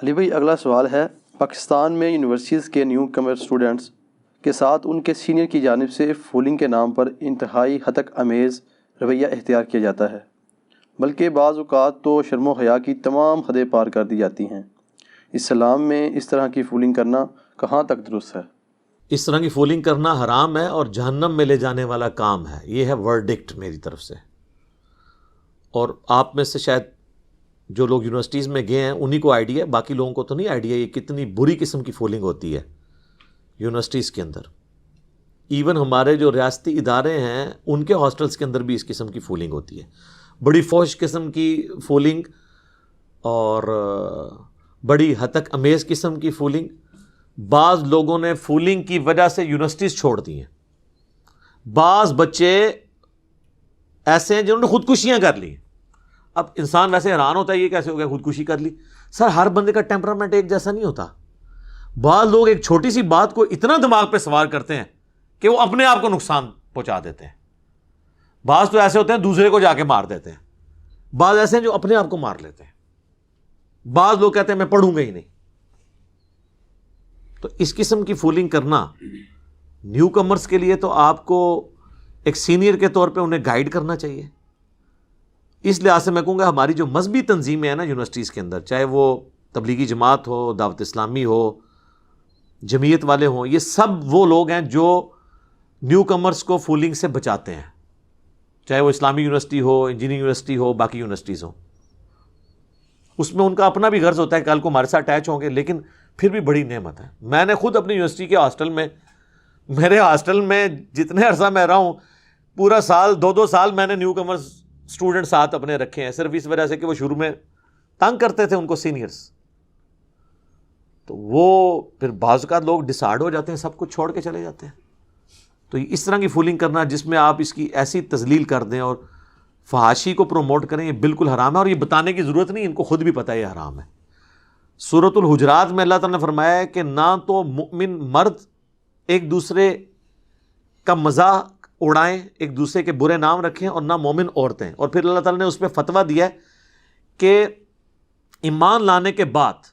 علی بھائی اگلا سوال ہے، پاکستان میں یونیورسٹیز کے نیو کمر اسٹوڈنٹس کے ساتھ ان کے سینئر کی جانب سے فولنگ کے نام پر انتہائی ہتک امیز رویہ اختیار کیا جاتا ہے، بلکہ بعض اوقات تو شرم و حیا کی تمام حدیں پار کر دی جاتی ہیں۔ اسلام میں اس طرح کی فولنگ کرنا کہاں تک درست ہے؟ اس طرح کی فولنگ کرنا حرام ہے اور جہنم میں لے جانے والا کام ہے، یہ ہے ورڈکٹ میری طرف سے۔ اور آپ میں سے شاید جو لوگ یونیورسٹیز میں گئے ہیں انہی کو آئیڈیا ہے، باقی لوگوں کو تو نہیں آئیڈیا یہ کتنی بری قسم کی فولنگ ہوتی ہے یونیورسٹیز کے اندر۔ ایون ہمارے جو ریاستی ادارے ہیں ان کے ہاسٹلس کے اندر بھی اس قسم کی فولنگ ہوتی ہے، بڑی فوش قسم کی فولنگ اور بڑی ہتک امیز قسم کی فولنگ۔ بعض لوگوں نے فولنگ کی وجہ سے یونیورسٹیز چھوڑ دی ہیں، بعض بچے ایسے ہیں جنہوں نے خودکشیاں کر لی۔ اب انسان ویسے حیران ہوتا ہے یہ کیسے ہو گیا خودکشی کر لی؟ سر ہر بندے کا ٹیمپرامنٹ ایک جیسا نہیں ہوتا۔ بعض لوگ ایک چھوٹی سی بات کو اتنا دماغ پہ سوار کرتے ہیں کہ وہ اپنے آپ کو نقصان پہنچا دیتے ہیں۔ بعض تو ایسے ہوتے ہیں دوسرے کو جا کے مار دیتے ہیں، بعض ایسے ہیں جو اپنے آپ کو مار لیتے ہیں، بعض لوگ کہتے ہیں میں پڑھوں گا ہی نہیں۔ تو اس قسم کی فولنگ کرنا نیو کمرز کے لیے تو آپ کو ایک سینئر کے طور پہ انہیں گائیڈ کرنا چاہیے۔ اس لحاظ سے میں کہوں گا ہماری جو مذہبی تنظیمیں ہیں نا یونیورسٹیز کے اندر، چاہے وہ تبلیغی جماعت ہو، دعوت اسلامی ہو، جمعیت والے ہوں، یہ سب وہ لوگ ہیں جو نیو کمرز کو فولنگ سے بچاتے ہیں، چاہے وہ اسلامی یونیورسٹی ہو، انجینئرنگ یونیورسٹی ہو، باقی یونیورسٹیز ہوں۔ اس میں ان کا اپنا بھی غرض ہوتا ہے کل کو ہمارے ساتھ اٹیچ ہوں گے، لیکن پھر بھی بڑی نعمت ہے۔ میں نے خود اپنی یونیورسٹی کے ہاسٹل میں، میرے ہاسٹل میں جتنے عرصہ میں رہا ہوں پورا سال 2 سال میں نے نیو کمرز اسٹوڈنٹ ساتھ اپنے رکھے ہیں، صرف اس وجہ سے کہ وہ شروع میں تنگ کرتے تھے ان کو سینئرز، تو وہ پھر بعض اوقات لوگ ڈسارڈ ہو جاتے ہیں، سب کچھ چھوڑ کے چلے جاتے ہیں۔ تو اس طرح کی فولنگ کرنا جس میں آپ اس کی ایسی تذلیل کر دیں اور فحاشی کو پروموٹ کریں، یہ بالکل حرام ہے، اور یہ بتانے کی ضرورت نہیں، ان کو خود بھی پتہ ہے یہ حرام ہے۔ سورۃ الحجرات میں اللہ تعالیٰ نے فرمایا ہے کہ نہ تو مؤمن مرد ایک دوسرے کا مذاق اڑائیں، ایک دوسرے کے برے نام رکھیں، اور نہ مومن عورتیں۔ اور پھر اللہ تعالیٰ نے اس پہ فتویٰ دیا ہے کہ ایمان لانے کے بعد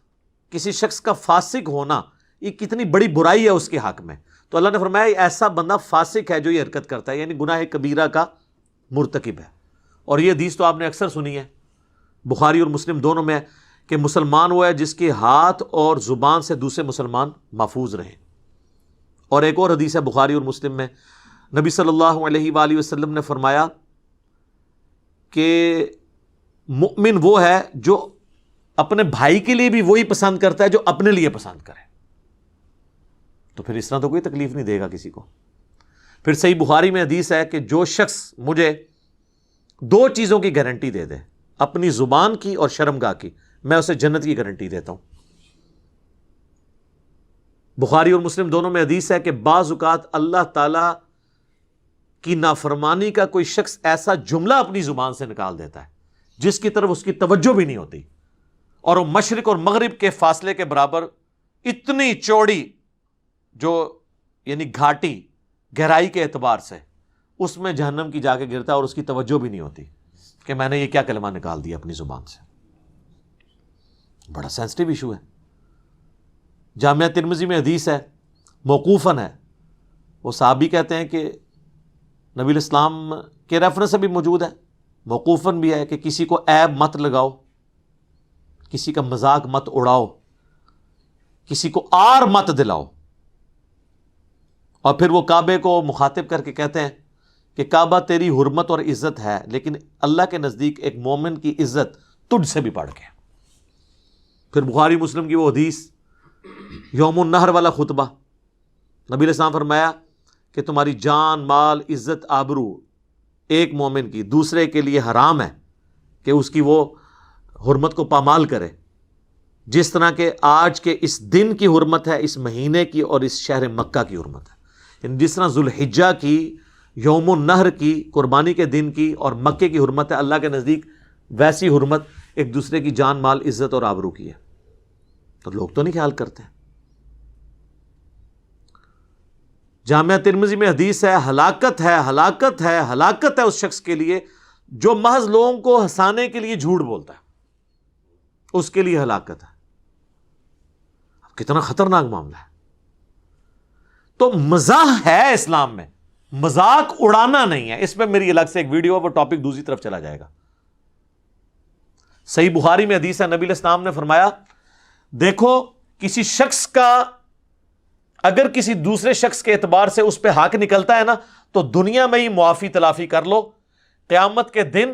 کسی شخص کا فاسق ہونا یہ کتنی بڑی برائی ہے اس کے حق میں۔ تو اللہ نے فرمایا ایسا بندہ فاسق ہے جو یہ حرکت کرتا ہے، یعنی گناہ کبیرہ کا مرتکب ہے۔ اور یہ حدیث تو آپ نے اکثر سنی ہے، بخاری اور مسلم دونوں میں ہے کہ مسلمان وہ ہے جس کے ہاتھ اور زبان سے دوسرے مسلمان محفوظ رہیں۔ اور ایک اور حدیث ہے بخاری اور مسلم میں، نبی صلی اللہ علیہ وآلہ وسلم نے فرمایا کہ مؤمن وہ ہے جو اپنے بھائی کے لیے بھی وہی پسند کرتا ہے جو اپنے لیے پسند کرے۔ تو پھر اس طرح تو کوئی تکلیف نہیں دے گا کسی کو۔ پھر صحیح بخاری میں حدیث ہے کہ جو شخص مجھے 2 چیزوں کی گارنٹی دے دے، اپنی زبان کی اور شرمگاہ کی، میں اسے جنت کی گارنٹی دیتا ہوں۔ بخاری اور مسلم دونوں میں حدیث ہے کہ بعض اوقات اللہ تعالی کی نافرمانی کا کوئی شخص ایسا جملہ اپنی زبان سے نکال دیتا ہے جس کی طرف اس کی توجہ بھی نہیں ہوتی، اور وہ مشرق اور مغرب کے فاصلے کے برابر اتنی چوڑی جو یعنی گھاٹی گہرائی کے اعتبار سے اس میں جہنم کی جا کے گرتا ہے، اور اس کی توجہ بھی نہیں ہوتی کہ میں نے یہ کیا کلمہ نکال دیا اپنی زبان سے۔ بڑا سینسٹیو ایشو ہے۔ جامعہ ترمذی میں حدیث ہے، موقوفاً ہے، وہ صحابی کہتے ہیں کہ نبی الاسلام کے ریفرنس سے بھی موجود ہے، موقوفاً بھی ہے کہ کسی کو عیب مت لگاؤ، کسی کا مذاق مت اڑاؤ، کسی کو آر مت دلاؤ۔ اور پھر وہ کعبے کو مخاطب کر کے کہتے ہیں کہ کعبہ تیری حرمت اور عزت ہے، لیکن اللہ کے نزدیک ایک مومن کی عزت تجھ سے بھی بڑھ کے۔ پھر بخاری مسلم کی وہ حدیث، یوم النحر والا خطبہ، نبی علیہ السلام فرمایا کہ تمہاری جان، مال، عزت، آبرو ایک مومن کی دوسرے کے لیے حرام ہے کہ اس کی وہ حرمت کو پامال کرے، جس طرح کہ آج کے اس دن کی حرمت ہے، اس مہینے کی اور اس شہر مکہ کی حرمت ہے۔ یعنی جس طرح ذوالحجہ کی، یوم النحر کی، قربانی کے دن کی اور مکے کی حرمت ہے، اللہ کے نزدیک ویسی حرمت ایک دوسرے کی جان، مال، عزت اور آبرو کی ہے۔ تو لوگ تو نہیں خیال کرتے۔ جامعہ ترمذی میں حدیث ہے، ہلاکت ہے، ہلاکت ہے، ہلاکت ہے اس شخص کے لیے جو محض لوگوں کو ہنسانے کے لیے جھوٹ بولتا ہے، اس کے لیے ہلاکت ہے۔ کتنا خطرناک معاملہ ہے. تو مزاح ہے اسلام میں, مذاق اڑانا نہیں ہے. اس پہ میری الگ سے ایک ویڈیو ہے, وہ ٹاپک دوسری طرف چلا جائے گا. صحیح بخاری میں حدیث ہے, نبی علیہ السلام نے فرمایا دیکھو کسی شخص کا اگر کسی دوسرے شخص کے اعتبار سے اس پہ حق نکلتا ہے نا, تو دنیا میں ہی معافی تلافی کر لو, قیامت کے دن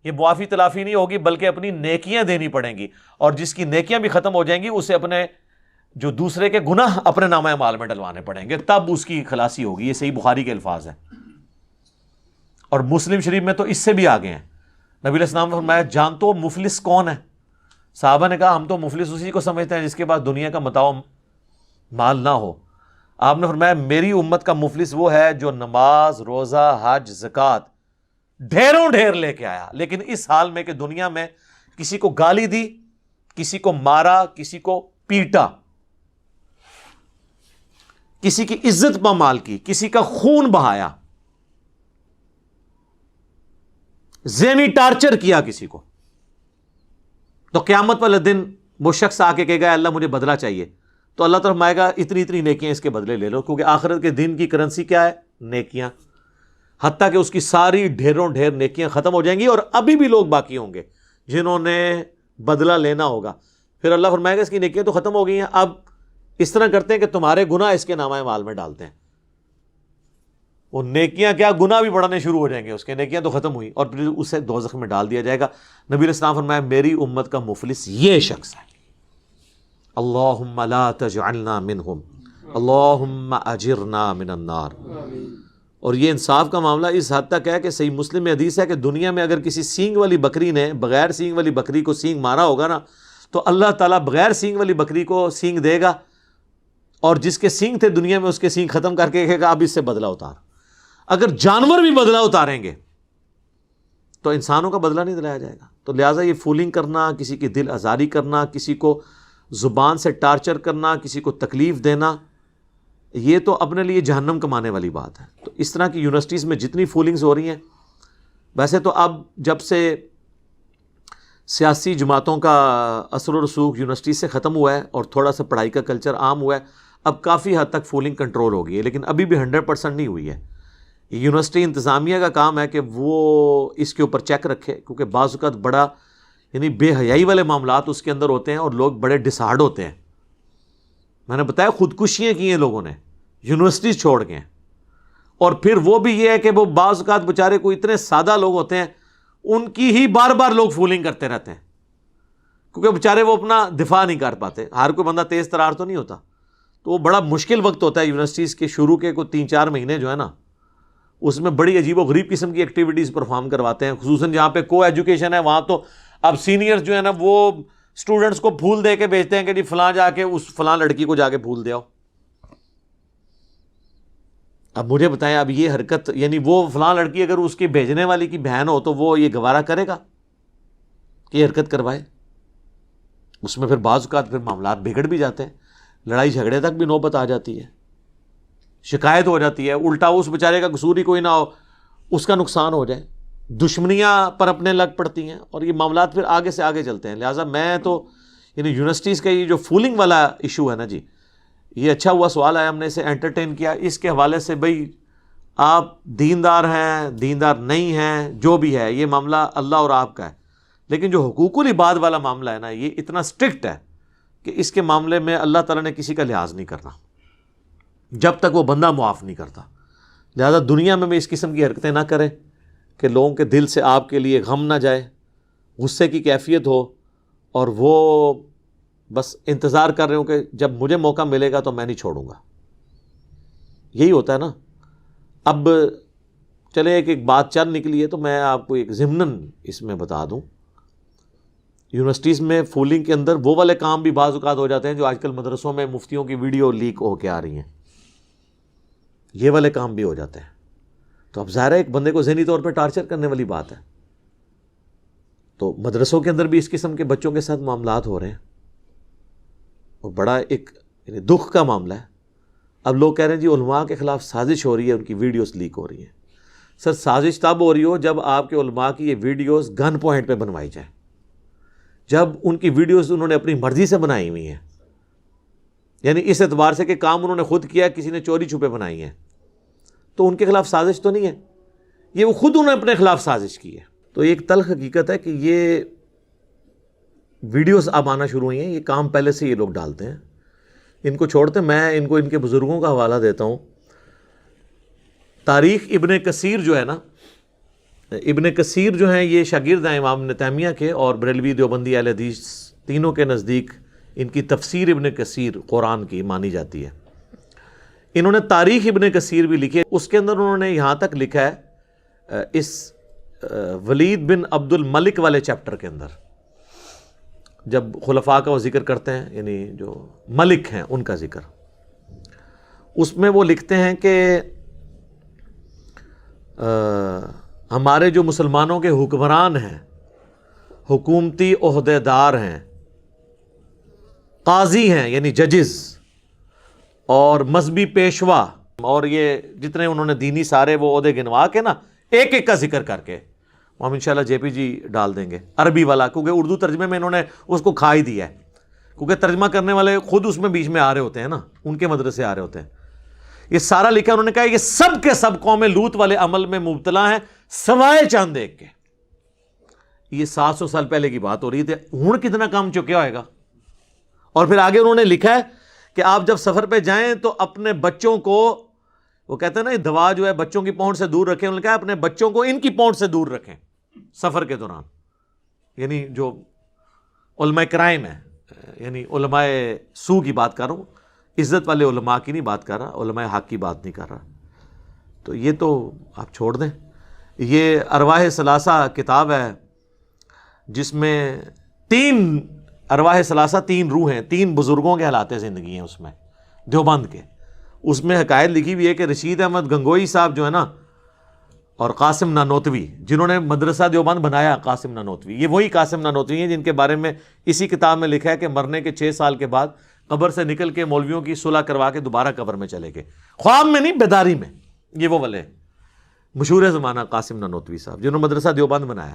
یہ معافی تلافی نہیں ہوگی بلکہ اپنی نیکیاں دینی پڑیں گی, اور جس کی نیکیاں بھی ختم ہو جائیں گی اسے اپنے جو دوسرے کے گناہ اپنے نامہ اعمال میں ڈلوانے پڑیں گے, تب اس کی خلاصی ہوگی. یہ صحیح بخاری کے الفاظ ہیں, اور مسلم شریف میں تو اس سے بھی آگے ہیں. نبی علیہ السلام نے فرمایا جانتے ہو مفلس کون ہے؟ صحابہ نے کہا ہم تو مفلس اسی کو سمجھتے ہیں جس کے پاس دنیا کا متاع مال نہ ہو. آپ نے فرمایا میری امت کا مفلس وہ ہے جو نماز, روزہ, حج, زکوٰۃ ڈھیروں ڈھیر لے کے آیا, لیکن اس حال میں کہ دنیا میں کسی کو گالی دی, کسی کو مارا, کسی کو پیٹا, کسی کی عزت پامال کی, کسی کا خون بہایا, ذہنی ٹارچر کیا کسی کو, تو قیامت والے دن وہ شخص آ کے کہے گا اللہ مجھے بدلہ چاہیے, تو اللہ تعالیٰ فرمائے گا اتنی اتنی نیکیاں اس کے بدلے لے لو, کیونکہ آخرت کے دن کی کرنسی کیا ہے؟ نیکیاں. حتیٰ کہ اس کی ساری ڈھیروں ڈھیر نیکیاں ختم ہو جائیں گی, اور ابھی بھی لوگ باقی ہوں گے جنہوں نے بدلہ لینا ہوگا. پھر اللہ فرمائے گا اس کی نیکیاں تو ختم ہو گئی ہیں, اب اس طرح کرتے ہیں کہ تمہارے گناہ اس کے نامہ اعمال میں ڈالتے ہیں. وہ نیکیاں کیا گناہ بھی بڑھانے شروع ہو جائیں گے, اس کے نیکیاں تو ختم ہوئی, اور پھر اسے دوزخ میں ڈال دیا جائے گا. نبی علیہ السلام فرمایا میری امت کا مفلس یہ شخص ہے. اللہم لا تجعلنا منہم, اللہم اجرنا من النار. اور یہ انصاف کا معاملہ اس حد تک ہے کہ صحیح مسلم میں حدیث ہے کہ دنیا میں اگر کسی سینگ والی بکری نے بغیر سینگ والی بکری کو سینگ مارا ہوگا نا, تو اللہ تعالیٰ بغیر سینگ والی بکری کو سینگ دے گا, اور جس کے سینگ تھے دنیا میں اس کے سینگ ختم کر کے کہے گا اب اس سے بدلہ اتار. اگر جانور بھی بدلہ اتاریں گے تو انسانوں کا بدلہ نہیں دلایا جائے گا. تو لہٰذا یہ فولنگ کرنا, کسی کی دل آزاری کرنا, کسی کو زبان سے ٹارچر کرنا, کسی کو تکلیف دینا, یہ تو اپنے لیے جہنم کمانے والی بات ہے. تو اس طرح کی یونیورسٹیز میں جتنی فولنگز ہو رہی ہیں, ویسے تو اب جب سے سیاسی جماعتوں کا اثر و رسوخ یونیورسٹی سے ختم ہوا ہے اور تھوڑا سا پڑھائی کا کلچر عام ہوا ہے, اب کافی حد تک فولنگ کنٹرول ہو گئی ہے, لیکن ابھی بھی 100% نہیں ہوئی ہے. یونیورسٹی انتظامیہ کا کام ہے کہ وہ اس کے اوپر چیک رکھے, کیونکہ بعض اوقات بڑا یعنی بے حیائی والے معاملات اس کے اندر ہوتے ہیں اور لوگ بڑے ڈسہارڈ ہوتے ہیں. میں نے بتایا خودکشیاں کی ہیں لوگوں نے یونیورسٹیز چھوڑ کے, اور پھر وہ بھی یہ ہے کہ وہ بعض اوقات بیچارے کوئی اتنے سادہ لوگ ہوتے ہیں ان کی ہی بار بار لوگ فولنگ کرتے رہتے ہیں, کیونکہ بیچارے وہ اپنا دفاع نہیں کر پاتے. ہر کوئی بندہ تیز ترار تو نہیں ہوتا, تو وہ بڑا مشکل وقت ہوتا ہے یونیورسٹیز کے شروع کے کوئی 3-4 مہینے جو ہے نا, اس میں بڑی عجیب و غریب قسم کی ایکٹیویٹیز پرفارم کرواتے ہیں, خصوصاً جہاں پہ کو ایجوکیشن ہے وہاں تو اب سینئرز جو ہے نا وہ اسٹوڈنٹس کو پھول دے کے بھیجتے ہیں کہ جی فلاں جا کے اس فلاں لڑکی کو جا کے پھول دے آؤ. اب مجھے بتائیں اب یہ حرکت یعنی وہ فلاں لڑکی اگر اس کی بھیجنے والی کی بہن ہو تو وہ یہ گوارا کرے گا کہ یہ حرکت کروائے؟ اس میں پھر بعض اوقات پھر معاملات بگڑ بھی جاتے ہیں, لڑائی جھگڑے تک بھی نوبت آ جاتی ہے, شکایت ہو جاتی ہے, الٹا اس بیچارے کا قصور ہی کوئی نہ ہو اس کا نقصان ہو جائے, دشمنیاں پر اپنے لگ پڑتی ہیں, اور یہ معاملات پھر آگے سے آگے چلتے ہیں. لہٰذا میں تو یعنی یونیورسٹیز کا یہ جو فولنگ والا ایشو ہے نا جی, یہ اچھا ہوا سوال آیا, ہم نے اسے انٹرٹین کیا. اس کے حوالے سے بھئی آپ دیندار ہیں, دیندار نہیں ہیں, جو بھی ہے یہ معاملہ اللہ اور آپ کا ہے, لیکن جو حقوق العباد والا معاملہ ہے نا یہ اتنا اسٹرکٹ ہے کہ اس کے معاملے میں اللہ تعالیٰ نے کسی کا لحاظ نہیں کرنا جب تک وہ بندہ معاف نہیں کرتا. لہذا دنیا میں اس قسم کی حرکتیں نہ کریں کہ لوگوں کے دل سے آپ کے لیے غم نہ جائے, غصے کی کیفیت ہو, اور وہ بس انتظار کر رہے ہوں کہ جب مجھے موقع ملے گا تو میں نہیں چھوڑوں گا. یہی ہوتا ہے نا. اب چلے ایک بات چل نکلی ہے تو میں آپ کو ایک ضمناً اس میں بتا دوں, یونیورسٹیز میں فولنگ کے اندر وہ والے کام بھی بعض اوقات ہو جاتے ہیں جو آج کل مدرسوں میں مفتیوں کی ویڈیو لیک ہو کے آ رہی ہیں, یہ والے کام بھی ہو جاتے ہیں. تو اب ظاہر ہے ایک بندے کو ذہنی طور پہ ٹارچر کرنے والی بات ہے. تو مدرسوں کے اندر بھی اس قسم کے بچوں کے ساتھ معاملات ہو رہے ہیں, اور بڑا ایک یعنی دکھ کا معاملہ ہے. اب لوگ کہہ رہے ہیں جی علماء کے خلاف سازش ہو رہی ہے, ان کی ویڈیوز لیک ہو رہی ہیں. سر سازش تب ہو رہی ہو جب آپ کے علماء کی یہ ویڈیوز گن پوائنٹ پہ بنوائی جائیں, جب ان کی ویڈیوز انہوں نے اپنی مرضی سے بنائی ہوئی ہیں, یعنی اس اعتبار سے کہ کام انہوں نے خود کیا، کسی نے چوری چھپے بنائی ہیں، تو ان کے خلاف سازش تو نہیں ہے، یہ وہ خود انہوں نے اپنے خلاف سازش کی ہے۔ تو ایک تلخ حقیقت ہے کہ یہ ویڈیوز اب آنا شروع ہوئی ہیں، یہ کام پہلے سے یہ لوگ ڈالتے ہیں، ان کو چھوڑتے ہیں۔ میں ان کو ان کے بزرگوں کا حوالہ دیتا ہوں۔ تاریخ ابن کثیر جو ہے نا، ابن کثیر جو ہیں یہ شاگرد ہیں امام ابن تیمیہ کے، اور بریلوی دیوبندی اہل حدیث تینوں کے نزدیک ان کی تفسیر ابن کثیر قرآن کی مانی جاتی ہے۔ انہوں نے تاریخ ابن کثیر بھی لکھی ہے، اس کے اندر انہوں نے یہاں تک لکھا ہے اس ولید بن عبد الملک والے چیپٹر کے اندر، جب خلفاء کا وہ ذکر کرتے ہیں، یعنی جو ملک ہیں ان کا ذکر، اس میں وہ لکھتے ہیں کہ ہمارے جو مسلمانوں کے حکمران ہیں، حکومتی عہدے دار ہیں، قاضی ہیں یعنی ججز، اور مذہبی پیشوا، اور یہ جتنے انہوں نے دینی سارے وہ عہدے گنوا کے نا ایک ایک کا ذکر کر کے، ہم انشاءاللہ جے پی جی ڈال دیں گے عربی والا، کیونکہ اردو ترجمے میں انہوں نے اس کو کھا ہی دیا ہے، کیونکہ ترجمہ کرنے والے خود اس میں بیچ میں آ رہے ہوتے ہیں نا، ان کے مدرسے آ رے ہوتے ہیں۔ یہ سارا لکھا انہوں نے کہا یہ سب کے سب قوم لوط والے عمل میں مبتلا ہیں سوائے چاند ایک کے۔ یہ 700 سال پہلے کی بات ہو رہی تھی، ہن کتنا کام چکیا ہوئے گا۔ اور پھر آگے انہوں نے لکھا ہے کہ آپ جب سفر پہ جائیں تو اپنے بچوں کو، وہ کہتے ہیں نا دوا جو ہے بچوں کی پہنچ سے دور رکھیں، انہوں نے کہا اپنے بچوں کو ان کی پہنچ سے دور رکھیں سفر کے دوران، یعنی جو علماء کرائم ہے، یعنی علماء سو کی بات کر رہا ہوں، عزت والے علماء کی نہیں بات کر رہا، علماء حق کی بات نہیں کر رہا۔ تو یہ تو آپ چھوڑ دیں۔ یہ ارواح ثلاثہ کتاب ہے جس میں 3 ارواح ثلاثہ 3 روح ہیں، 3 بزرگوں کے حالات زندگی ہیں اس میں، دیوبند کے۔ اس میں حکایت لکھی ہوئی ہے کہ رشید احمد گنگوئی صاحب جو ہے نا، اور قاسم نانوتوی جنہوں نے مدرسہ دیوبند بنایا، قاسم نانوتوی، یہ وہی قاسم نانوتوی ہیں جن کے بارے میں اسی کتاب میں لکھا ہے کہ مرنے کے 6 سال کے بعد قبر سے نکل کے مولویوں کی صلح کروا کے دوبارہ قبر میں چلے گئے، خواب میں نہیں بیداری میں۔ یہ وہ والے مشہور زمانہ قاسم نانوتوی صاحب جنہوں نے مدرسہ دیوبند بنایا۔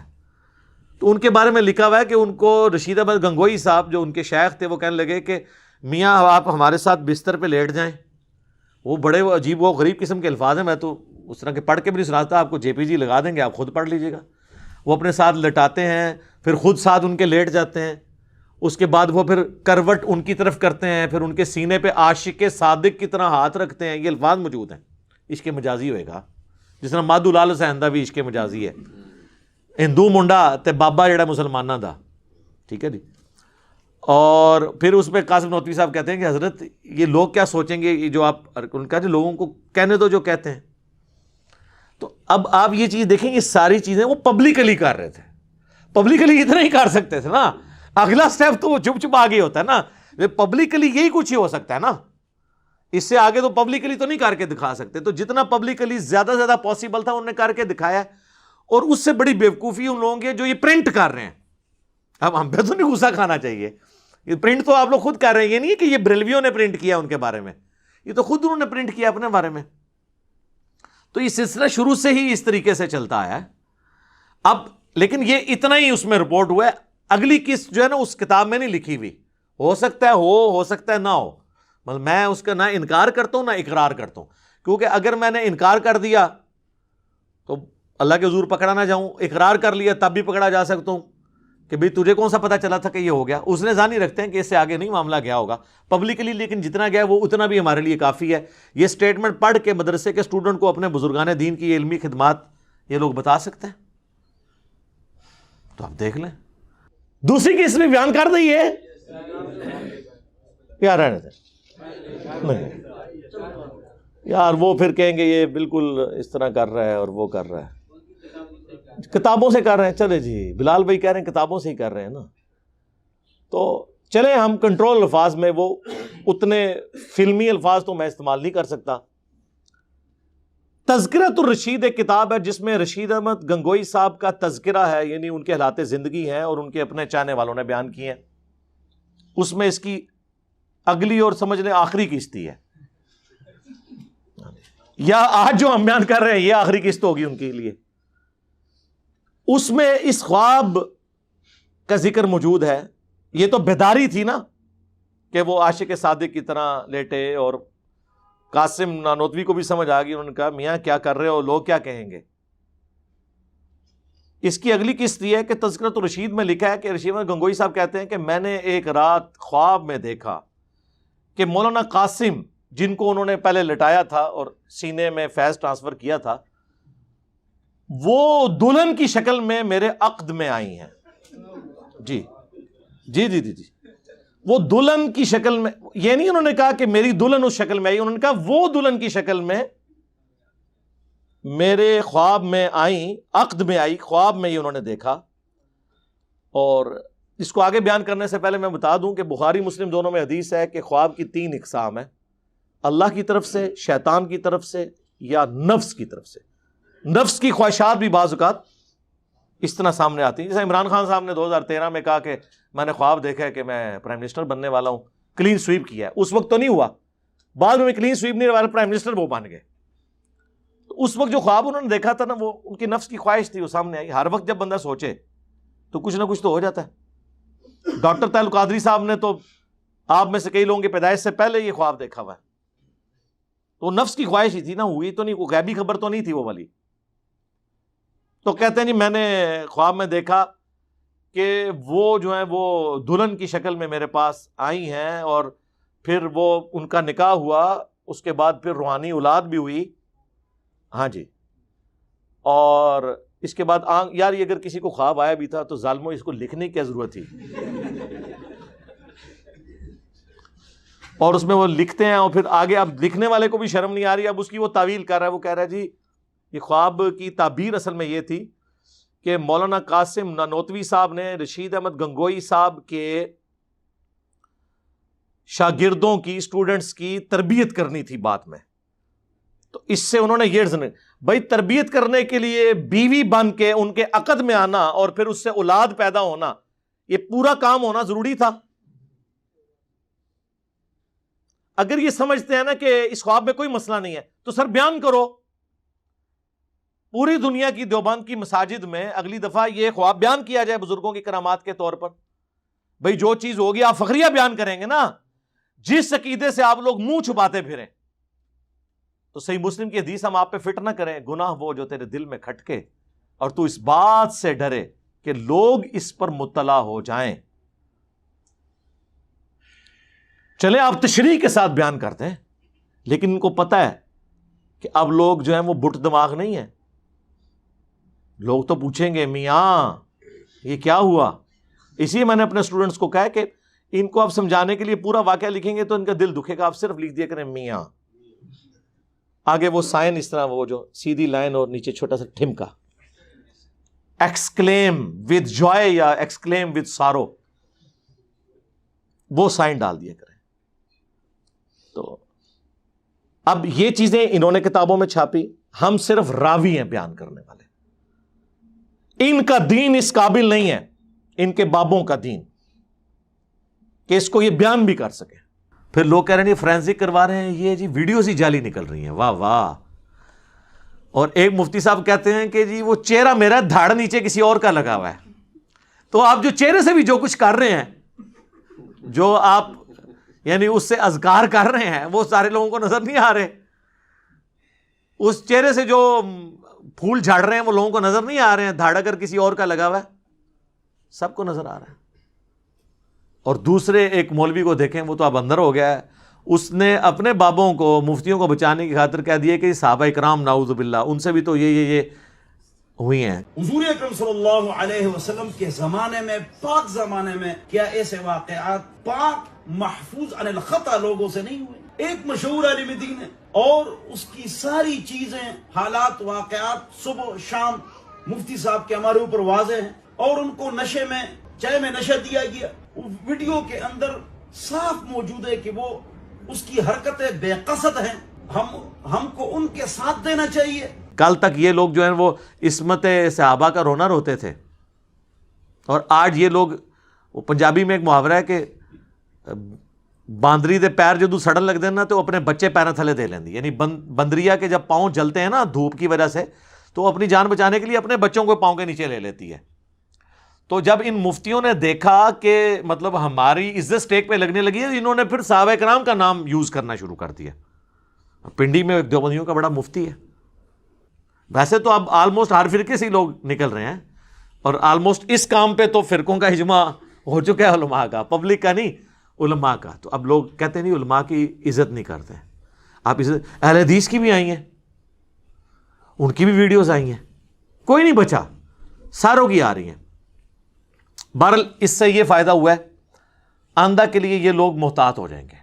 تو ان کے بارے میں لکھا ہوا ہے کہ ان کو رشید احمد گنگوئی صاحب جو ان کے شیخ تھے، وہ کہنے لگے کہ میاں آپ ہمارے ساتھ بستر پہ لیٹ جائیں۔ وہ بڑے عجیب و غریب قسم کے الفاظ ہیں، میں تو اس طرح کے پڑھ کے بھی نہیں سناتا، آپ کو جے پی جی لگا دیں گے، آپ خود پڑھ لیجیے گا۔ وہ اپنے ساتھ لٹاتے ہیں، پھر خود ساتھ ان کے لیٹ جاتے ہیں، اس کے بعد وہ پھر کروٹ ان کی طرف کرتے ہیں، پھر ان کے سینے پہ عاشق صادق کی طرح ہاتھ رکھتے ہیں۔ یہ الفاظ موجود ہیں، عشق مجازی ہوئے گا، جس طرح مادھو لال سہندہ بھی عشق مجازی ہے، ہندو منڈا تے بابا جڑا مسلمانہ دا، ٹھیک ہے جی۔ اور پھر اس پہ قاسم نانوتوی صاحب کہتے ہیں کہ حضرت یہ لوگ کیا سوچیں گے، یہ جو آپ ان کا جو لوگوں کو کہنے دو جو کہتے ہیں۔ تو اب آپ یہ چیز دیکھیں، یہ ساری چیزیں وہ پبلکلی کر رہے تھے، پبلکلی اتنا ہی کر سکتے تھے نا، اگلا سٹیپ تو وہ چپ چپ آگے ہوتا ہے نا، پبلکلی یہی کچھ ہی ہو سکتا ہے نا، اس سے آگے تو پبلکلی تو نہیں کر کے دکھا سکتے۔ تو جتنا پبلکلی زیادہ سے زیادہ پاسبل تھا انہوں نے کر کے دکھایا ہے، اور اس سے بڑی بیوقوفی ان لوگوں کی جو یہ پرنٹ کر رہے ہیں۔ اب ہم پہ تو نہیں غصہ کھانا چاہیے، یہ پرنٹ تو آپ لوگ خود کر رہے ہیں، یہ نہیں ہے کہ یہ بریلویوں نے پرنٹ کیا ان کے بارے میں، یہ تو خود انہوں نے پرنٹ کیا اپنے بارے میں۔ تو یہ سلسلہ شروع سے ہی اس طریقے سے چلتا آیا ہے۔ اب لیکن یہ اتنا ہی اس میں رپورٹ ہوا ہے، اگلی قسط جو ہے نا اس کتاب میں نہیں لکھی ہوئی، ہو سکتا ہے ہو سکتا ہے نہ ہو، مطلب میں اس کا نہ انکار کرتا ہوں نہ اقرار کرتا ہوں، کیونکہ اگر میں نے انکار کر دیا تو اللہ کے حضور پکڑا نہ جاؤں، اقرار کر لیا تب بھی پکڑا جا سکتا ہوں کہ بھئی تجھے کون سا پتا چلا تھا کہ یہ ہو گیا۔ اس نے ظاہر رکھتے ہیں کہ اس سے آگے نہیں معاملہ گیا ہوگا پبلکلی، لیکن جتنا گیا وہ اتنا بھی ہمارے لیے کافی ہے۔ یہ سٹیٹمنٹ پڑھ کے مدرسے کے اسٹوڈنٹ کو اپنے بزرگان دین کی یہ علمی خدمات یہ لوگ بتا سکتے ہیں، تو آپ دیکھ لیں۔ دوسری کی اس میں بیان کر دئیے یار، رہنے دیں نہیں یار، وہ پھر کہیں گے یہ بالکل اس طرح کر رہا ہے اور وہ کر رہا ہے، کتابوں سے کر رہے ہیں۔ چلے جی، بلال بھائی کہہ رہے ہیں کتابوں سے ہی کر رہے ہیں نا، تو چلیں ہم کنٹرول الفاظ میں، وہ اتنے فلمی الفاظ تو میں استعمال نہیں کر سکتا۔ تذکرۃ الرشید ایک کتاب ہے جس میں رشید احمد گنگوئی صاحب کا تذکرہ ہے، یعنی ان کے حالات زندگی ہیں اور ان کے اپنے چاہنے والوں نے بیان کیے ہیں۔ اس میں اس کی اگلی اور سمجھ لیں آخری قسط ہے، یا آج جو ہم بیان کر رہے ہیں یہ آخری قسط ہوگی ان کے لیے۔ اس میں اس خواب کا ذکر موجود ہے، یہ تو بیداری تھی نا، کہ وہ عاشق صادق کی طرح لیٹے، اور قاسم نانوتوی کو بھی سمجھ آ گئی، انہوں نے کہا میاں کیا کر رہے ہو، لوگ کیا کہیں گے۔ اس کی اگلی قسط یہ ہے کہ تذکرۃ الرشید میں لکھا ہے کہ رشید احمد گنگوئی صاحب کہتے ہیں کہ میں نے ایک رات خواب میں دیکھا کہ مولانا قاسم، جن کو انہوں نے پہلے لٹایا تھا اور سینے میں فیض ٹرانسفر کیا تھا، وہ دلہن کی شکل میں میرے عقد میں آئی ہیں۔ جی جی جی جی جی، وہ دلہن کی شکل میں، یہ نہیں انہوں نے کہا کہ میری دلہن اس شکل میں آئی، انہوں نے کہا وہ دلہن کی شکل میں میرے خواب میں آئیں، عقد میں آئی، خواب میں ہی انہوں نے دیکھا۔ اور اس کو آگے بیان کرنے سے پہلے میں بتا دوں کہ بخاری مسلم دونوں میں حدیث ہے کہ خواب کی 3 اقسام ہیں، اللہ کی طرف سے، شیطان کی طرف سے، یا نفس کی طرف سے۔ نفس کی خواہشات بھی بعض اوقات اس طرح سامنے آتی ہیں، جیسے عمران خان صاحب نے 2013 میں کہا کہ میں نے خواب دیکھا ہے کہ میں پرائم منسٹر بننے والا ہوں، کلین سویپ کیا ہے۔ اس وقت تو نہیں ہوا، بعد میں کلین سویپ نہیں ہوا، پرائم منسٹر وہ بن گئے۔ تو اس وقت جو خواب انہوں نے دیکھا تھا نا، وہ ان کی نفس کی خواہش تھی، وہ سامنے آئی۔ ہر وقت جب بندہ سوچے تو کچھ نہ کچھ تو ہو جاتا ہے۔ ڈاکٹر طاہر القادری صاحب نے تو آپ میں سے کئی لوگوں کی پیدائش سے پہلے یہ خواب دیکھا ہوا ہے، تو نفس کی خواہش ہی تھی نا، ہوئی تو نہیں، کوئی غیبی خبر تو نہیں تھی وہ والی۔ تو کہتے ہیں نہیں، میں نے خواب میں دیکھا کہ وہ جو ہیں وہ دلہن کی شکل میں میرے پاس آئی ہیں، اور پھر وہ ان کا نکاح ہوا، اس کے بعد پھر روحانی اولاد بھی ہوئی۔ ہاں جی، اور اس کے بعد یار یہ اگر کسی کو خواب آیا بھی تھا تو ظالموں اس کو لکھنے کی کیا ضرورت تھی؟ اور اس میں وہ لکھتے ہیں، اور پھر آگے اب لکھنے والے کو بھی شرم نہیں آ رہی، اب اس کی وہ تعویل کر رہا ہے، وہ کہہ رہا ہے جی یہ خواب کی تعبیر اصل میں یہ تھی کہ مولانا قاسم نانوتوی صاحب نے رشید احمد گنگوئی صاحب کے شاگردوں کی، اسٹوڈنٹس کی تربیت کرنی تھی بات میں، تو اس سے انہوں نے یہ بھائی تربیت کرنے کے لیے بیوی بن کے ان کے عقد میں آنا اور پھر اس سے اولاد پیدا ہونا، یہ پورا کام ہونا ضروری تھا۔ اگر یہ سمجھتے ہیں نا کہ اس خواب میں کوئی مسئلہ نہیں ہے تو سر بیان کرو، پوری دنیا کی دیوبند کی مساجد میں اگلی دفعہ یہ خواب بیان کیا جائے بزرگوں کی کرامات کے طور پر۔ بھائی جو چیز ہوگی آپ فخریہ بیان کریں گے نا، جس عقیدے سے آپ لوگ منہ چھپاتے پھریں، تو صحیح مسلم کی حدیث ہم آپ پہ فٹ نہ کریں، گناہ وہ جو تیرے دل میں کھٹکے اور تو اس بات سے ڈرے کہ لوگ اس پر مطلع ہو جائیں۔ چلے آپ تشریح کے ساتھ بیان کرتے ہیں، لیکن ان کو پتہ ہے کہ اب لوگ جو ہیں وہ بٹ دماغ نہیں ہیں، لوگ تو پوچھیں گے میاں یہ کیا ہوا۔ اسی لیے میں نے اپنے اسٹوڈنٹس کو کہا کہ ان کو آپ سمجھانے کے لیے پورا واقعہ لکھیں گے تو ان کا دل دکھے گا، آپ صرف لکھ دیا کریں میاں، آگے وہ سائن اس طرح، وہ جو سیدھی لائن اور نیچے چھوٹا سا ٹھمکا، ایکسکلیم ود جوائے یا ایکسکلیم ود سارو، وہ سائن ڈال دیا کریں۔ تو اب یہ چیزیں انہوں نے کتابوں میں چھاپی، ہم صرف راوی ہیں بیان کرنے والے، ان کا دین اس قابل نہیں ہے، ان کے بابوں کا دین، کہ اس کو یہ بیان بھی کر سکے۔ پھر لوگ کہہ رہے ہیں فرینزک کروا رہے ہیں، یہ جی ویڈیوز ہی جعلی نکل رہی ہیں، واہ واہ۔ اور ایک مفتی صاحب کہتے ہیں کہ جی وہ چہرہ میرا دھاڑ نیچے کسی اور کا لگا ہوا ہے، تو آپ جو چہرے سے بھی جو کچھ کر رہے ہیں، جو آپ یعنی اس سے اذکار کر رہے ہیں، وہ سارے لوگوں کو نظر نہیں آ رہے، اس چہرے سے جو پھول جھاڑ رہے ہیں وہ لوگوں کو نظر نہیں آ رہے ہیں، دھاڑ اگر کسی اور کا لگا ہوا ہے سب کو نظر آ رہا ہے۔ اور دوسرے ایک مولوی کو دیکھیں، وہ تو اب اندر ہو گیا ہے، اس نے اپنے بابوں کو، مفتیوں کو بچانے کی خاطر کہہ دیا کہ صحابہ کرام نعوذ باللہ ان سے بھی تو یہ ہوئی ہیں۔ حضور اکرم صلی اللہ علیہ وسلم کے زمانے میں، پاک زمانے میں، کیا ایسے واقعات پاک محفوظ عن الخطا لوگوں سے نہیں ہوئے؟ ایک مشہور عالم دین ہے اور اس کی ساری چیزیں، حالات، واقعات صبح شام مفتی صاحب کے ہمارے اوپر واضح ہیں، اور ان کو نشے میں، چائے میں نشہ دیا گیا، ویڈیو کے اندر صاف موجود ہے کہ وہ اس کی حرکتیں بے قصد ہیں، ہم کو ان کے ساتھ دینا چاہیے۔ کل تک یہ لوگ جو ہیں وہ عصمت صحابہ کا رونا روتے تھے، اور آج یہ لوگ، وہ پنجابی میں ایک محاورہ ہے کہ باندری دے پیر جدو سڑن لگ دینا تو اپنے بچے پیروں تھلے دے لیندی، یعنی بندریا کے جب پاؤں جلتے ہیں نا دھوپ کی وجہ سے، تو اپنی جان بچانے کے لیے اپنے بچوں کو پاؤں کے نیچے لے لیتی ہے۔ تو جب ان مفتیوں نے دیکھا کہ مطلب ہماری عزت سٹیک پہ لگنے لگی ہے، انہوں نے پھر صحابہ کرام کا نام یوز کرنا شروع کر دیا. پنڈی میں ایک دیوبندیوں کا بڑا مفتی ہے. ویسے تو اب آلموسٹ ہر فرقے سے ہی لوگ نکل رہے ہیں، اور آلموسٹ اس کام پہ تو فرقوں کا اجماع ہو چکا ہے علماء کا، پبلک کا نہیں، علماء کا. تو اب لوگ کہتے ہیں نہیں علماء کی عزت نہیں کرتے. آپ عزت اہل حدیث کی بھی آئی ہیں، ان کی بھی ویڈیوز آئی ہیں، کوئی نہیں بچا، ساروں کی آ رہی ہیں. بہرحال اس سے یہ فائدہ ہوا ہے، آئندہ کے لیے یہ لوگ محتاط ہو جائیں گے.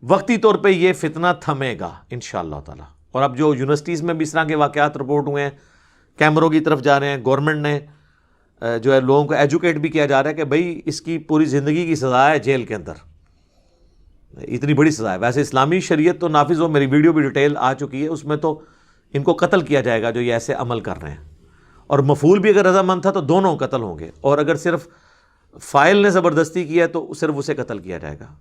وقتی طور پہ یہ فتنہ تھمے گا انشاءاللہ تعالی. اور اب جو یونیورسٹیز میں بھی اس طرح کے واقعات رپورٹ ہوئے ہیں، کیمروں کی طرف جا رہے ہیں، گورنمنٹ نے جو ہے لوگوں کو ایجوکیٹ بھی کیا جا رہا ہے کہ بھئی اس کی پوری زندگی کی سزا ہے جیل کے اندر، اتنی بڑی سزا ہے. ویسے اسلامی شریعت تو نافذ ہو، میری ویڈیو بھی ڈیٹیل آ چکی ہے، اس میں تو ان کو قتل کیا جائے گا جو یہ ایسے عمل کر رہے ہیں. اور مفعول بھی اگر رضامند تھا تو دونوں قتل ہوں گے، اور اگر صرف فاعل نے زبردستی کیا ہے تو صرف اسے قتل کیا جائے گا.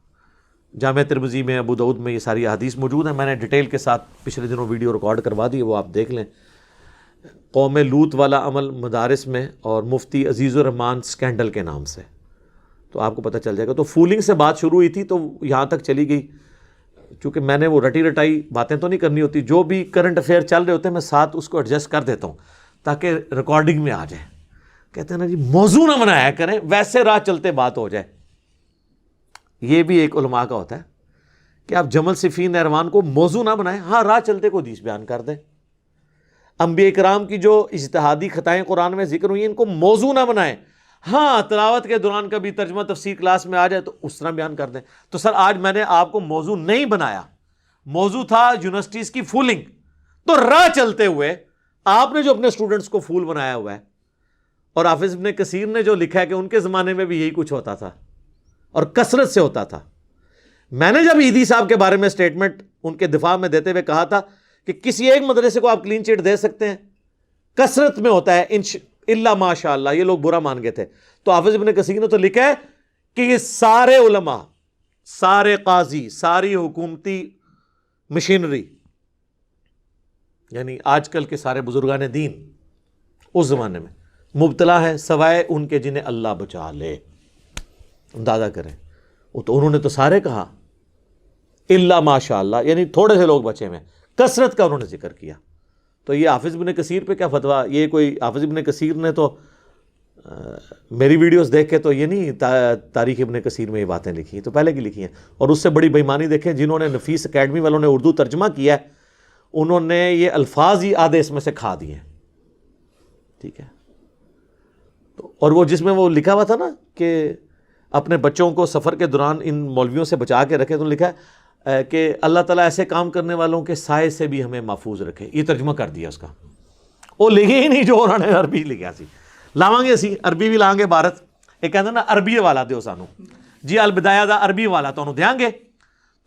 جامع ترمذی میں، ابو داؤد میں یہ ساری احادیث موجود ہیں. میں نے ڈیٹیل کے ساتھ پچھلے دنوں ویڈیو ریکارڈ کروا دی، وہ آپ دیکھ لیں. قوم لوط والا عمل مدارس میں، اور مفتی عزیز الرحمان سکینڈل کے نام سے، تو آپ کو پتہ چل جائے گا. تو فولنگ سے بات شروع ہوئی تھی تو یہاں تک چلی گئی. چونکہ میں نے وہ رٹی رٹائی باتیں تو نہیں کرنی ہوتی، جو بھی کرنٹ افیئر چل رہے ہوتے ہیں میں ساتھ اس کو ایڈجسٹ کر دیتا ہوں تاکہ ریکارڈنگ میں آ جائے. کہتے ہیں نا جی موضوع نہ بنایا کریں، ویسے راہ چلتے بات ہو جائے. یہ بھی ایک علماء کا ہوتا ہے کہ آپ جمل صفین نہروان کو موضوع نہ بنائیں، ہاں راہ چلتے کو حدیث بیان کر دیں. انبیاء کرام کی جو اجتہادی خطائیں قرآن میں ذکر ہوئی ہیں ان کو موضوع نہ بنائیں، ہاں تلاوت کے دوران کبھی ترجمہ تفسیر کلاس میں آ جائے تو اس طرح بیان کر دیں. تو سر آج میں نے آپ کو موضوع نہیں بنایا، موضوع تھا یونیورسٹیز کی فولنگ. تو راہ چلتے ہوئے آپ نے جو اپنے اسٹوڈنٹس کو فول بنایا ہوا ہے، اور حافظ ابن کثیر نے جو لکھا ہے کہ ان کے زمانے میں بھی یہی کچھ ہوتا تھا اور کثرت سے ہوتا تھا. میں نے جب عیدی صاحب کے بارے میں سٹیٹمنٹ ان کے دفاع میں دیتے ہوئے کہا تھا کہ کسی ایک مدرسے کو آپ کلین چٹ دے سکتے ہیں، کثرت میں ہوتا ہے اللہ ماشاء اللہ، یہ لوگ برا مان گئے تھے. تو حافظ ابن کثیر نے تو لکھا ہے کہ یہ سارے علماء، سارے قاضی، ساری حکومتی مشینری، یعنی آج کل کے سارے بزرگان دین اس زمانے میں مبتلا ہے سوائے ان کے جنہیں اللہ بچا لے. اندازہ کریں، وہ تو انہوں نے تو سارے کہا اللہ ماشاء اللہ، یعنی تھوڑے سے لوگ بچے میں، کثرت کا انہوں نے ذکر کیا. تو یہ حافظ ابن کثیر پہ کیا فتویٰ؟ یہ کوئی حافظ ابن کثیر نے تو میری ویڈیوز دیکھ کے تو یہ نہیں تاریخ ابن کثیر میں یہ باتیں لکھی ہیں، تو پہلے کی لکھی ہیں. اور اس سے بڑی بےایمانی دیکھیں، جنہوں نے نفیس اکیڈمی والوں نے اردو ترجمہ کیا ہے، انہوں نے یہ الفاظ ہی آدھے اس میں سے کھا دیے ہیں. ٹھیک ہے، تو اور وہ جس میں وہ لکھا ہوا تھا نا کہ اپنے بچوں کو سفر کے دوران ان مولویوں سے بچا کے رکھے، تو لکھا ہے کہ اللہ تعالیٰ ایسے کام کرنے والوں کے سائے سے بھی ہمیں محفوظ رکھے. یہ ترجمہ کر دیا اس کا، وہ لکھے ہی نہیں جو انہوں نے عربی لکھا سی. لاواں گے اسی عربی بھی لائیں گے بھارت. ایک کہتے نا عربی والا دیو سانو جی، البدایہ دا عربی والا تو انہوں دیاں گے،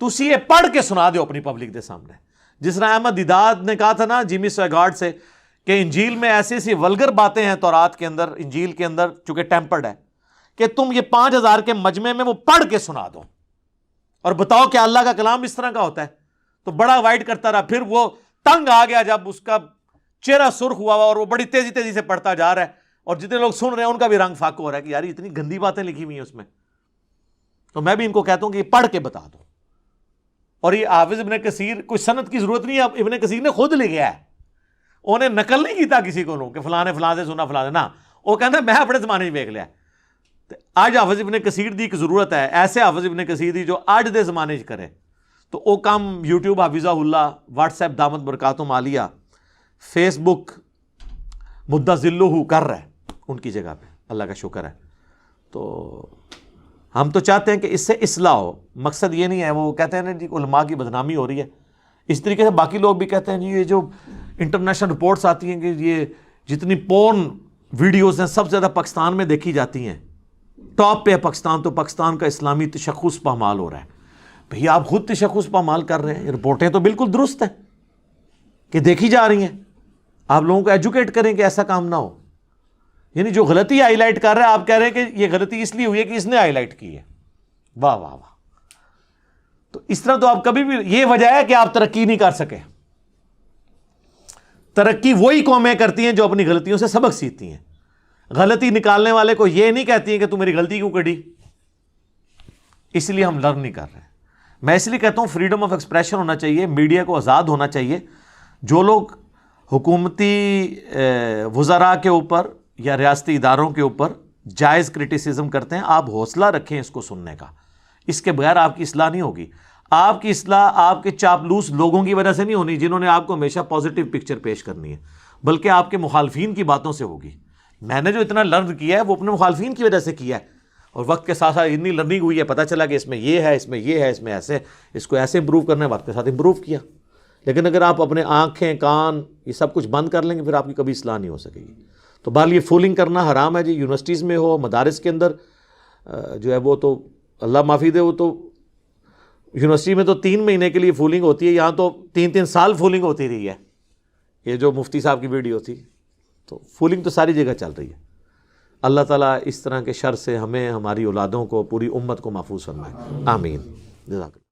تسی یہ پڑھ کے سنا دیو اپنی پبلک دے سامنے. جس طرح احمد دیداد نے کہا تھا نا جیمی سویگارڈ سے کہ انجیل میں ایسی ایسی ولگر باتیں ہیں تورات کے اندر، انجیل کے اندر چونکہ ٹیمپرڈ ہے، کہ تم یہ 5000 کے مجمع میں وہ پڑھ کے سنا دو اور بتاؤ کہ اللہ کا کلام اس طرح کا ہوتا ہے. تو بڑا وائٹ کرتا رہا، پھر وہ تنگ آ گیا جب اس کا چہرہ سرخ ہوا اور وہ بڑی تیزی تیزی سے پڑھتا جا رہا ہے، اور جتنے لوگ سن رہے ہیں ان کا بھی رنگ فاقو ہو رہا ہے کہ یار اتنی گندی باتیں لکھی ہوئی ہیں اس میں. تو میں بھی ان کو کہتا ہوں کہ یہ پڑھ کے بتا دو. اور یہ حافظ ابن کثیر کوئی سند کی ضرورت نہیں ہے، ابن کثیر نے خود لکھا ہے، انہیں نقل نہیں کیتا کسی کو لوگ کہ فلاں نے فلاں سے سنا، فلاں نے نہ، وہ کہتا ہے میں اپنے زمانے میں دیکھ لیا. آج حافظ ابن کثیر دی ایک ضرورت ہے، ایسے حافظ ابن کثیر دی جو آج دے زمانے کرے. تو وہ کام یوٹیوب حافظہ اللہ، واٹس ایپ دامت برکاتہم عالیہ، فیس بک مدہ ذلہ کر رہا ہے ان کی جگہ پہ، اللہ کا شکر ہے. تو ہم تو چاہتے ہیں کہ اس سے اصلاح ہو، مقصد یہ نہیں ہے. وہ کہتے ہیں نا جی علماء کی بدنامی ہو رہی ہے، اس طریقے سے باقی لوگ بھی کہتے ہیں جی یہ جو انٹرنیشنل رپورٹس آتی ہیں کہ یہ جتنی پورن ویڈیوز ہیں سب سے زیادہ پاکستان میں دیکھی جاتی ہیں، ٹاپ پہ ہے پاکستان، تو پاکستان کا اسلامی تشخص پامال ہو رہا ہے. بھئی آپ خود تشخص پامال کر رہے ہیں، رپورٹیں تو بالکل درست ہیں کہ دیکھی جا رہی ہیں. آپ لوگوں کو ایجوکیٹ کریں کہ ایسا کام نہ ہو. یعنی جو غلطی ہائی لائٹ کر رہا ہے آپ کہہ رہے ہیں کہ یہ غلطی اس لیے ہوئی ہے کہ اس نے ہائی لائٹ کی ہے. واہ واہ واہ. تو اس طرح تو آپ کبھی بھی، یہ وجہ ہے کہ آپ ترقی نہیں کر سکے. ترقی وہی قومیں کرتی ہیں جو اپنی غلطیوں سے سبق سیکھتی ہیں. غلطی نکالنے والے کو یہ نہیں کہتی ہیں کہ تو میری غلطی کیوں کڑی، اس لیے ہم لرن نہیں کر رہے ہیں۔ میں اس لیے کہتا ہوں فریڈم آف ایکسپریشن ہونا چاہیے، میڈیا کو آزاد ہونا چاہیے۔ جو لوگ حکومتی وزراء کے اوپر یا ریاستی اداروں کے اوپر جائز کرٹیسزم کرتے ہیں، آپ حوصلہ رکھیں اس کو سننے کا، اس کے بغیر آپ کی اصلاح نہیں ہوگی۔ آپ کی اصلاح آپ کے چاپلوس لوگوں کی وجہ سے نہیں ہونی جنہوں نے آپ کو ہمیشہ پازیٹیو پکچر پیش کرنی ہے، بلکہ آپ کے مخالفین کی باتوں سے ہوگی۔ میں نے جو اتنا لرن کیا ہے وہ اپنے مخالفین کی وجہ سے کیا ہے، اور وقت کے ساتھ ساتھ اتنی لرننگ ہوئی ہے، پتہ چلا کہ اس میں یہ ہے، اس میں یہ ہے، اس میں ایسے، اس کو ایسے امپروو کرنا ہے، وقت کے ساتھ امپروو کیا۔ لیکن اگر آپ اپنے آنکھیں کان یہ سب کچھ بند کر لیں گے، پھر آپ کی کبھی اصلاح نہیں ہو سکے گی۔ تو بہرحال یہ فولنگ کرنا حرام ہے جی، یونیورسٹیز میں ہو، مدارس کے اندر جو ہے وہ تو اللہ معافی دے، وہ تو یونیورسٹی میں تو 3 مہینے کے لیے فولنگ ہوتی ہے، یہاں تو 3 سال فولنگ ہوتی رہی ہے۔ یہ جو مفتی صاحب کی ویڈیو تھی، تو فولنگ تو ساری جگہ چل رہی ہے۔ اللہ تعالیٰ اس طرح کے شر سے ہمیں، ہماری اولادوں کو، پوری امت کو محفوظ فرمائے، آمین۔ جزاک اللہ۔